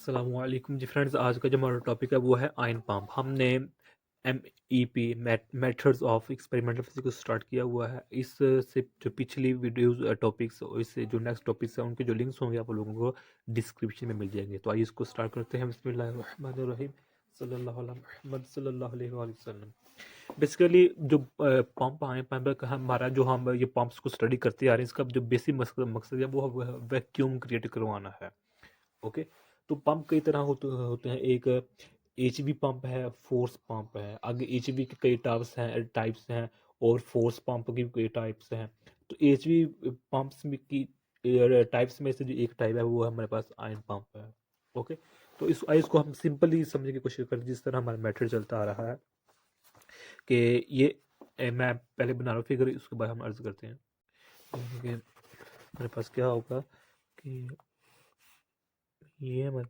अस्सलामुअलैकुम जी फ्रेंड्स, आज का जो हमारा टॉपिक है वो है आयन पंप। हमने MEP methods of experimental physics start किया हुआ है। इस से जो पिछली वीडियोस टॉपिक्स और इससे जो नेक्स्ट टॉपिक्स हैं उनके जो लिंक्स होंगे आप लोगों को डिस्क्रिप्शन में मिल जाएंगे। तो आइए इसको स्टार्ट करते हैं। बिस्मिल्लाहिर्रहमानिर्रहीम सल्लल्लाहु अला मुहम्मद सल्लल्लाहु अलैहि वसल्लम। बेसिकली जो पंप आयन पंप का हमारा जो हम ये पंप्स को स्टडी करते आ रहे हैं, इसका जो बेसिक मकसद है वो वैक्यूम क्रिएट करवाना है। ओके, तो पंप कई तरह होते होते हैं। एक HV पंप है, फोर्स पंप है। आगे HV के कई टाइप्स हैं और फोर्स पंप की भी कई टाइप्स हैं। तो HV पंप्स में की टाइप्स में से जो एक टाइप है वो हमारे पास आयन पंप है। ओके, तो इसको हम सिंपली समझने की कोशिश करें जिस तरह हमारा मैटर चलता आ रहा है कि ये मैं पहले बना रहा हूँ फिगर, उसके बाद हम अर्ज करते हैं कि हमारे पास क्या होगा कि ये हमारे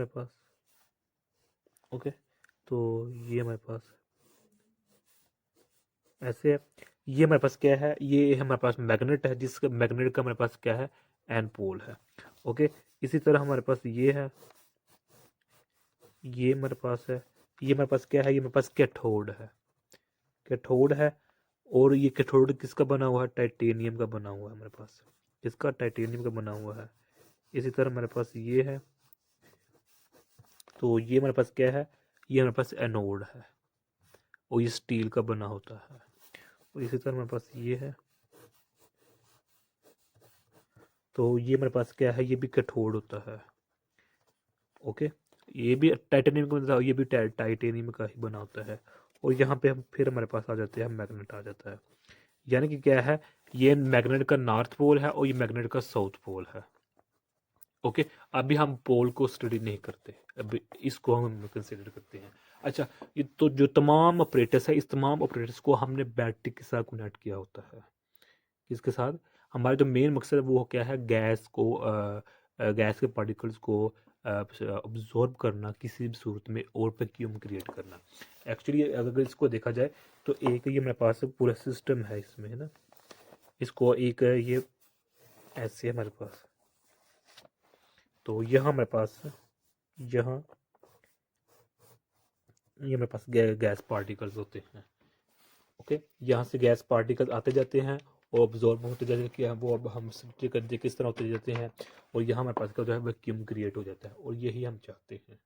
पास ओके, तो ये हमारे पास ऐसे है। ये हमारे पास क्या है, ये हमारे पास मैग्नेट है, जिसका मैग्नेट का हमारे पास क्या है, एन पोल है। ओके, इसी तरह हमारे पास ये है, ये हमारे पास है। ये हमारे पास क्या है, ये हमारे पास कैथोड है। कैथोड है और ये कैथोड किसका बना हुआ है, टाइटेनियम का बना हुआ है हमारे पास। इसका टाइटेनियम का बना हुआ है। इसी तरह हमारे पास ये है, तो ये हमारे पास क्या है, ये हमारे पास एनोड है और ये स्टील का बना होता है। और इसी तरह हमारे पास ये है, तो ये मेरे पास क्या है, ये भी कैथोड होता है। ओके, ये भी टाइटेनियम का बनता है, ये भी टाइटेनियम का ही बना होता है। और यहाँ पे हम फिर हमारे पास आ जाते हैं, मैग्नेट आ जाता है। यानी कि क्या है, ये मैग्नेट का नॉर्थ पोल है और ये मैग्नेट का साउथ पोल है। ओके, अभी हम पोल को स्टडी नहीं करते, अभी इसको हम कंसिडर करते हैं। अच्छा, ये तो जो तमाम ऑपरेटर्स है, इस तमाम ऑपरेटर्स को हमने बैटरी के साथ कनेक्ट किया होता है। इसके साथ हमारा जो मेन मकसद है वो क्या है, गैस के पार्टिकल्स को ऑब्जॉर्ब करना, किसी भी सूरत में और वैक्यूम क्रिएट करना। एक्चुअली अगर इसको देखा जाए तो एक ये मेरे पास पूरा सिस्टम है इसमें, है ना। इसको एक ये ऐसे है हमारे पास, तो यहाँ मेरे पास, यहाँ ये मेरे पास गैस पार्टिकल्स होते हैं। ओके, यहाँ से गैस पार्टिकल आते जाते हैं और ऑब्जॉर्ब होते जाते हैं कि वो अब हम स्टडी करते किस तरह होते जाते हैं। और यहाँ हमारे पास क्या होता है, वैक्यूम क्रिएट हो जाता है और यही हम चाहते हैं।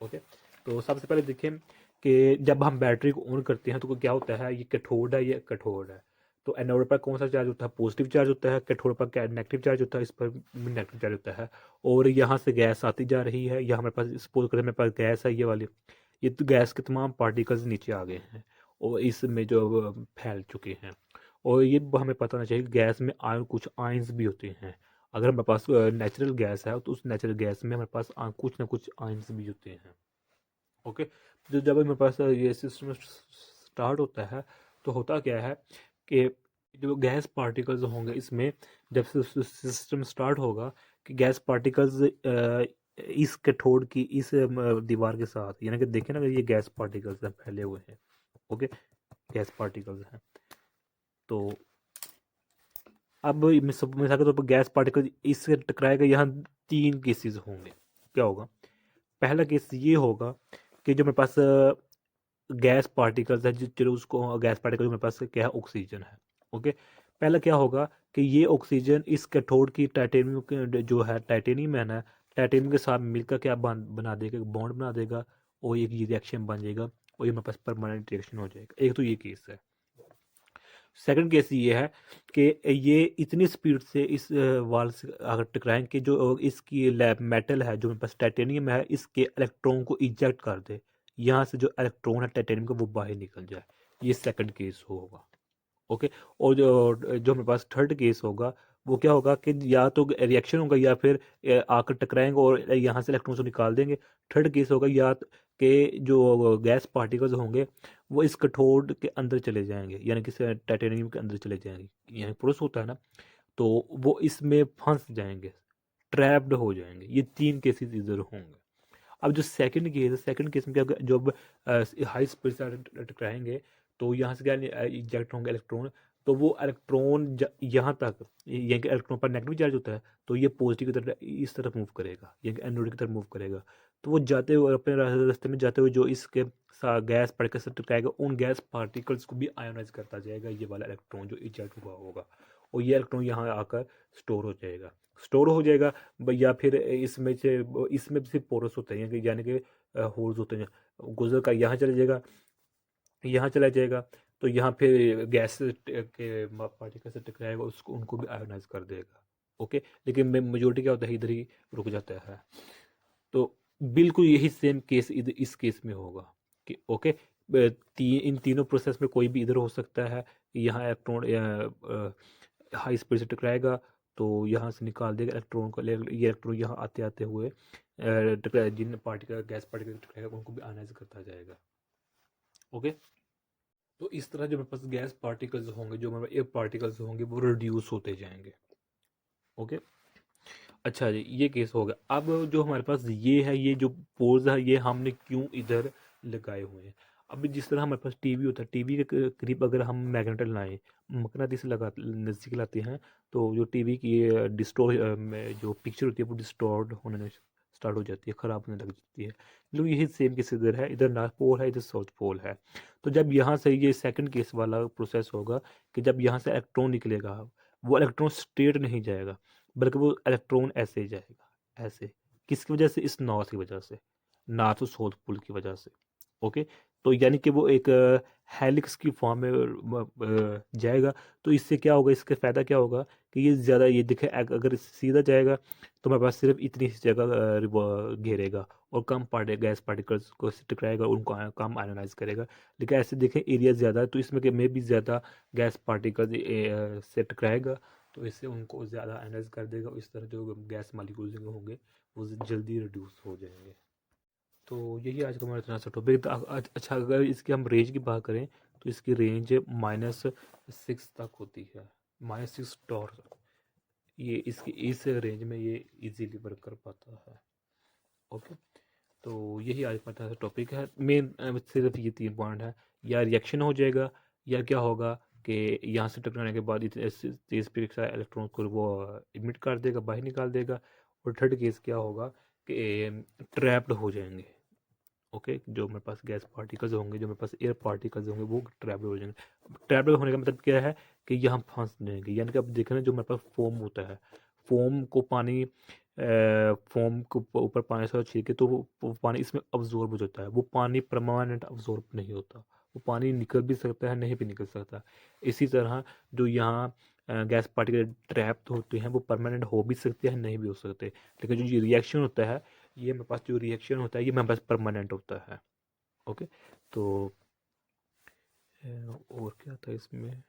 ओके, तो सबसे पहले देखें कि जब हम बैटरी को ऑन करते हैं तो क्या होता है, ये कैथोड है, ये कैथोड है। तो एनोड पर कौन सा चार्ज होता है, पॉजिटिव चार्ज होता है। कैथोड पर क्या नेगेटिव चार्ज होता है, इस पर नेगेटिव चार्ज होता है। और यहाँ से गैस आती जा रही है, यहाँ हमारे पास सपोज करें मेरे पास गैस है ये वाली, ये तो गैस के तमाम पार्टिकल्स नीचे आ गए हैं और इसमें जो फैल चुके हैं। और ये हमें पता होना चाहिए गैस में आयन, कुछ आयंस भी होते हैं। अगर हमारे पास नेचुरल गैस है तो उस नेचुरल गैस में हमारे पास कुछ ना कुछ आयंस भी होते हैं। ओके, तो जब मेरे पास ये सिस्टम स्टार्ट होता है तो होता क्या है कि जो गैस पार्टिकल्स होंगे इसमें, जब सिस्टम स्टार्ट होगा कि गैस पार्टिकल्स इस कैथोड की इस दीवार के साथ, यानी कि देखें ना, ये गैस पार्टिकल्स हैं फैले हुए हैं। ओके, गैस पार्टिकल्स हैं। तो अब मिसाल के तौर पर गैस पार्टिकल इससे टकराएगा, यहाँ तीन केसेस होंगे। क्या होगा, पहला केस ये होगा कि जो मेरे पास गैस पार्टिकल्स है, चलो उसको गैस पार्टिकल मेरे पास क्या है, ऑक्सीजन है। ओके, पहला क्या होगा कि ये ऑक्सीजन इस कैथोड की टाइटेनियम जो है, टाइटेनियम है ना, टाइटेनियम के साथ मिलकर क्या बना देगा, बॉन्ड बना देगा और एक ये रिएक्शन बन जाएगा और ये मेरे पास परमानेंट रिएक्शन हो जाएगा। एक तो ये केस है। सेकंड केस ये है कि ये इतनी स्पीड से इस वाल से अगर टकराएं कि जो इसकी लैब मेटल है, जो मेरे पास टाइटेनियम है, इसके इलेक्ट्रॉन को इजेक्ट कर दे, यहाँ से जो इलेक्ट्रॉन है टाइटेनियम का वो बाहर निकल जाए। ये सेकंड केस होगा। ओके, और जो जो मेरे पास थर्ड केस होगा वो क्या होगा कि या तो रिएक्शन होगा या फिर आकर टकराएंगे और यहाँ से इलेक्ट्रॉन को निकाल देंगे। थर्ड केस होगा या कि जो गैस पार्टिकल्स होंगे वो इस कैथोड के अंदर चले जाएंगे, यानी कि टाइटेनियम के अंदर चले जाएंगे, यहाँ पुरुष होता है ना, तो वो इसमें फंस जाएंगे, ट्रैप्ड हो जाएंगे। ये तीन केसेस इधर होंगे। अब जो सेकंड केस है, सेकंड केस में क्या जब हाई स्पीड से टकराएंगे तो यहाँ से क्या इजेक्ट होंगे इलेक्ट्रॉन, तो वो इलेक्ट्रॉन यहाँ तक, यानी कि इलेक्ट्रॉन पर नेगेटिव चार्ज होता है, तो ये पॉजिटिव की तरफ इस तरफ मूव करेगा, यानी कि एनोड की तरफ मूव करेगा। तो वो जाते हुए अपने रास्ते में जाते हुए जो इसके गैस पार्टिकल से टकराएगा, उन गैस पार्टिकल्स को भी आयोनाइज करता जाएगा, ये वाला इलेक्ट्रॉन जो इजेक्ट हुआ होगा, और ये इलेक्ट्रॉन यहाँ आकर स्टोर हो जाएगा, या फिर इसमें भी सिर्फ पोरस होते हैं, यानी कि होल्स होते हैं, गुजर का यहाँ चला जाएगा, यहाँ चला जाएगा, तो यहाँ फिर गैस के पार्टिकल से टकराएगा, उसको उनको भी आयोनाइज कर देगा। ओके, लेकिन मेजोरिटी क्या होता है, इधर ही रुक जाता है। तो बिल्कुल यही सेम केस इस केस में होगा कि ओके, इन तीनों प्रोसेस में कोई भी इधर हो सकता है, यहाँ इलेक्ट्रॉन हाई स्पीड से टकराएगा, तो यहाँ से निकाल देगा इलेक्ट्रॉन को, ये इलेक्ट्रॉन यहाँ आते आते हुए जिन पार्टिकल गैस पार्टिकल टकराएगा उनको भी आयोनाइज करता जाएगा। ओके, तो इस तरह जो मेरे पास गैस पार्टिकल्स होंगे, जो मेरे एयर पार्टिकल्स होंगे, वो रिड्यूस होते जाएंगे। ओके, अच्छा जी, ये केस हो गया। अब जो हमारे पास ये है, ये जो पोल्स है, ये हमने क्यों इधर लगाए हुए हैं? अब जिस तरह हमारे पास टीवी होता है, टीवी के करीब अगर हम मैग्नेट लाएं, मकनातीस लगा नज़दीक लाते हैं, तो जो टीवी की डिस्टोर जो पिक्चर होती है वो डिस्टॉर्ड होने स्टार्ट हो जाती है, ख़राब होने लग जाती है। लोग यही सेम केस इधर है, इधर नॉर्थ पोल है, इधर साउथ पोल है। तो जब यहाँ से ये सेकंड केस वाला प्रोसेस होगा कि जब यहाँ से इलेक्ट्रॉन निकलेगा, वो इलेक्ट्रॉन स्ट्रेट नहीं जाएगा, बल्कि वो इलेक्ट्रॉन ऐसे जाएगा, ऐसे। किसकी वजह से? इस नॉर्थ की वजह से, नॉर्थ साउथ पोल की वजह से। ओके, तो यानी कि वो एक हेलिक्स की फॉर्म में जाएगा। तो इससे क्या होगा, इसका फ़ायदा क्या होगा कि ये ज़्यादा, ये दिखे अगर सीधा जाएगा तो हमारे पास सिर्फ इतनी सी जगह घेरेगा, और कम गैस पार्टिकल्स को टकराएगा, उनको कम आयोनाइज करेगा। लेकिन ऐसे देखें एरिया ज़्यादा है, तो इसमें में भी ज़्यादा गैस पार्टिकल से टकराएगा, तो इससे उनको ज़्यादा आयोनाइज कर देगा, और इस तरह जो गैस मालिक्यूल्स होंगे वो जल्दी रिड्यूस हो जाएंगे। तो यही आज का हमारा इतना सा टॉपिक था। अच्छा, अगर इसकी हम रेंज की बात करें, तो इसकी रेंज -6 तक होती है, -6 टॉर। ये इसकी इस रेंज में ये इजीली वर्क कर पाता है। ओके, तो यही आज का टॉपिक है। मेन सिर्फ ये 3 पॉइंट है, या रिएक्शन हो जाएगा, या क्या होगा कि यहाँ से टकराने के बाद इतने तेज स्पीड से इलेक्ट्रॉन को वो इमिट कर देगा, बाहर निकाल देगा। और थर्ड केस क्या होगा कि ट्रैप्ड हो जाएंगे। ओके, जो मेरे पास गैस पार्टिकल्स होंगे, जो मेरे पास एयर पार्टिकल्स होंगे, वो ट्रैप्ड हो जाएंगे। ट्रैप्ड होने का मतलब क्या है कि यहाँ फंस जाएंगे, यानी कि अब देखें ना, जो मेरे पास फोम होता है, फोम को पानी फोम के ऊपर पानी से छीके, तो वो पानी इसमें अब्जॉर्ब हो जाता है। वो पानी परमानेंट अब्जॉर्ब नहीं होता, वो पानी निकल भी सकता है, नहीं भी निकल सकता। इसी तरह जो यहाँ गैस पार्टिकल ट्रैप्ड होते हैं, वो परमानेंट हो भी सकते हैं, नहीं भी हो सकते। लेकिन जो ये रिएक्शन होता है, ये मेरे पास जो रिएक्शन होता है, ये मेरे पास परमानेंट होता है। ओके, तो और क्या था इसमें?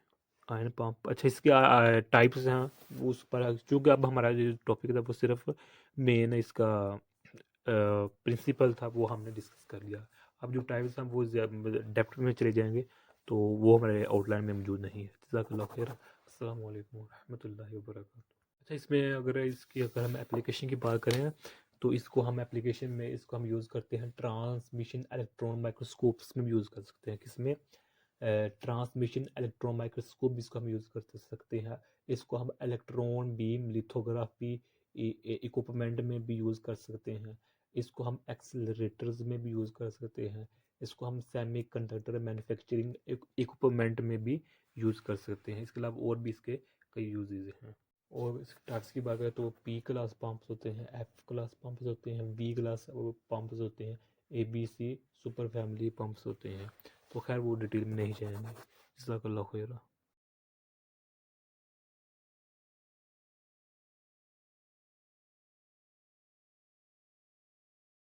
आयन पंप, अच्छा, इसके टाइप्स हैं, वो उस पर चूँकि अब हमारा जो टॉपिक था वो सिर्फ मेन इसका प्रिंसिपल था, वो हमने डिस्कस कर लिया। अब जो टाइप्स हैं वो डेप्थ में चले जाएंगे, तो वो हमारे आउटलाइन में मौजूद नहीं है। जज़ाकल्लाह खैर। अस्सलाम वालेकुम रहमतुल्लाहि व बरकातहू। अच्छा, इसमें अगर हम एप्लीकेशन की बात करें, तो इसको हम एप्लीकेशन में इसको हम यूज़ करते हैं ट्रांसमिशन इलेक्ट्रॉन माइक्रोस्कोप्स में यूज़ कर सकते हैं। किसमें? ट्रांसमिशन इलेक्ट्रॉन माइक्रोस्कोप भी इसको हम यूज़ कर सकते हैं। इसको हम इलेक्ट्रॉन बीम लिथोग्राफी इक्विपमेंट में भी यूज़ कर सकते हैं। इसको हम एक्सेलरेटर्स में भी यूज़ कर सकते हैं। इसको हम सेमीकंडक्टर मैन्युफैक्चरिंग इक्विपमेंट में भी यूज़ कर सकते हैं। इसके अलावा और भी इसके कई यूजेज हैं। और टाइप्स की बात करें तो पी क्लास पंप्स होते हैं, एफ क्लास पंप्स होते हैं, वी क्लास पंप्स होते हैं, A B C super family pumps होते हैं। तो खैर वो डिटेल में नहीं जाएंगे। जज़ाकल्लाह खैर।